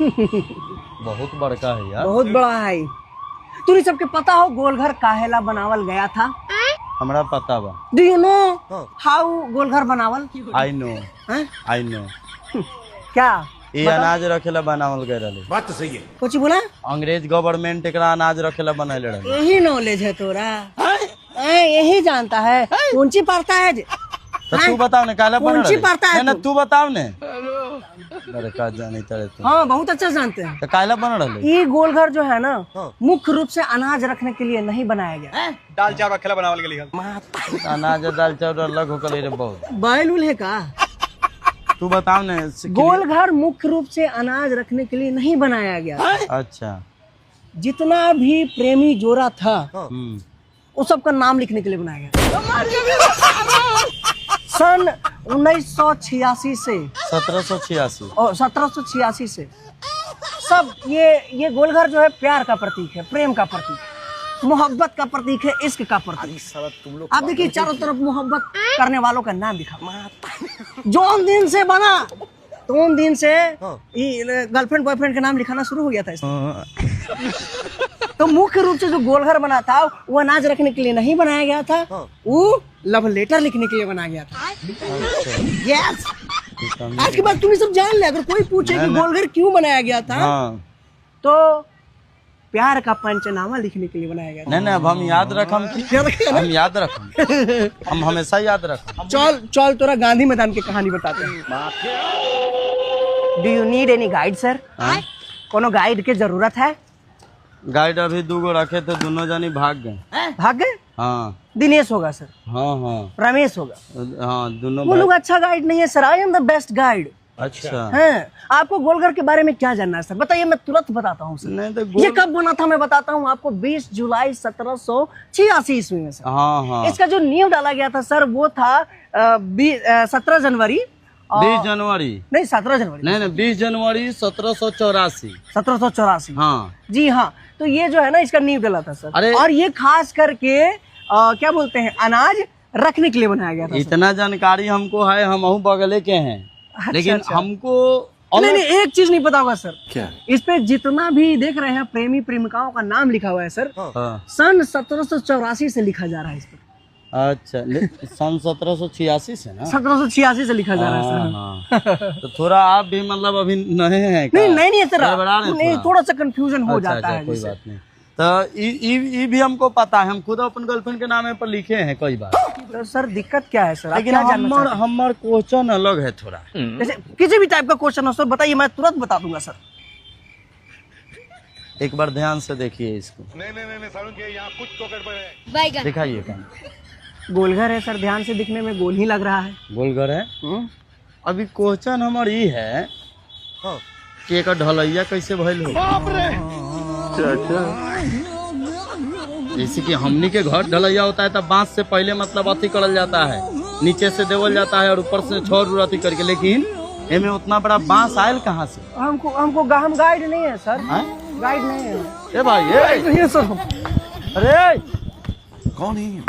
बहुत बड़का है यार, बहुत बड़ा है। तू सबके पता हो गोलघर काहेला बनावल गया था? हमरा पता बा। Do you know how Golghar बनावल? I know, I know. क्या ये अनाज रखेला बनावल गए रहे। बात तो सही है। कुछ बोला? अंग्रेज गवर्नमेंट एकरा अनाज रखेला बनाले रहे। यही नॉलेज है तोरा? यही जानता है? कौन सी पढ़ता है? तो तू बताओ ने काला बना कौन-सी पढ़ता है ना, तू? तू बताओ ने। अरे का जानी तेरे तू। हाँ बहुत अच्छा जानते हैं। तो काला बन रहे। ये गोलघर जो है ना मुख्य रूप से अनाज रखने के लिए नहीं बनाया गया। दाल चावल रखेला बनावल के लिए। अनाज दाल चावल अलग होकर रे बहुत। बैल उल है का? तू बताओ ने। गोलघर मुख्य रूप से अनाज रखने के लिए नहीं बनाया गया। अच्छा। जितना भी प्रेमी जोड़ा था उस सबका नाम लिखने के लिए बनाया गया। सन 1986 से 1786 और 1786 से सब ये गोलघर जो है प्यार का प्रतीक है, प्रेम का प्रतीक है, मोहब्बत का प्रतीक है, इश्क का प्रतीक। आप देखिए चारों तरफ मोहब्बत करने वालों का नाम लिखा। जो दिन से बना तो उन दिन से गर्लफ्रेंड बॉयफ्रेंड का नाम लिखाना शुरू हो गया था इसमें। तो मुख्य रूप से जो गोलघर बना था वो अनाज रखने के लिए नहीं बनाया गया था, वो लव लेटर लिखने के लिए बनाया गया था। यस। आज के बाद तुम्हें सब जान ले। अगर कोई पूछे कि गोलघर क्यों बनाया गया था तो प्यार का पंचनामा लिखने के लिए बनाया गया था। नहीं, अब हम याद रखम। हम याद रखम। हम हमेशा याद रखम। चल तोरा गांधी मैदान की कहानी बताते हैं। Do you need any guide sir? कोनो गाइड की जरूरत है? गाइड अभी 2 गो रखे थे, दोनों जानी भाग गए। भाग गए? हाँ। दिनेश होगा सर। हाँ। रमेश होगा। हाँ दोनों। वो लोग अच्छा गाइड नहीं है sir. I am the best guide. अच्छा है। आपको गोलघर के बारे में क्या जानना है सर? बताइए, मैं तुरंत बताता हूँ सर। नहीं तो ये कब बना था मैं बताता हूँ आपको। 20 जुलाई 1786 ईस्वी में सर। हाँ। इसका जो नींव डाला गया था सर वो था 17 जनवरी 20 जनवरी नहीं 17 जनवरी नहीं 20 जनवरी 1784। हाँ जी हाँ। तो ये जो है ना इसका नींव डाला था सर। अरे और ये खास करके क्या बोलते हैं अनाज रखने के लिए बनाया गया था। इतना जानकारी हमको है, हम बगले के हैं। अच्छा, लेकिन अच्छा। हमको नहीं एक चीज नहीं पता होगा सर। क्या? इस पे जितना भी देख रहे हैं प्रेमी प्रेमिकाओं का नाम लिखा हुआ है सर। सन 1784 से लिखा जा रहा है इस पर। अच्छा सन 1786 से ना? 1786 से लिखा जा रहा है सर। तो थोड़ा आप भी मतलब अभी नए हैं क्या? नहीं सर, थोड़ा सा कंफ्यूजन हो जाता है। कोई बात नहीं। तो ये भी हमको पता है, हम खुद अपन गर्लफ्रेंड के नाम पर लिखे हैं कई बार। तो सर दिक्कत क्या है सर? लेकिन हमार क्वेश्चन अलग है थोड़ा। जैसे किसी भी टाइप का क्वेश्चन हो सर बताइए, मैं तुरंत बता दूंगा सर। एक बार ध्यान से देखिए इसको। नहीं सारुण के यहाँ कुछ तो गड़बड़ है। दिखाइए क्या? गोलघर है सर, ध्यान से दिखने में गोल ही लग रहा है। गोलघर है। अभी क्वेश्चन हमार ये है कि एक ढलैया कैसे भइल हो? जैसे कि हमनी के घर ढलैया होता है तब बांस से पहले मतलब अथी करल जाता है, नीचे से देवल जाता है और ऊपर से छोर अथी करके। लेकिन इनमें उतना बड़ा बांस आयल कहाँ से? हमको हम गाइड नहीं है सर। गाइड नहीं है। ए भाई नहीं है सर। अरे कौन है?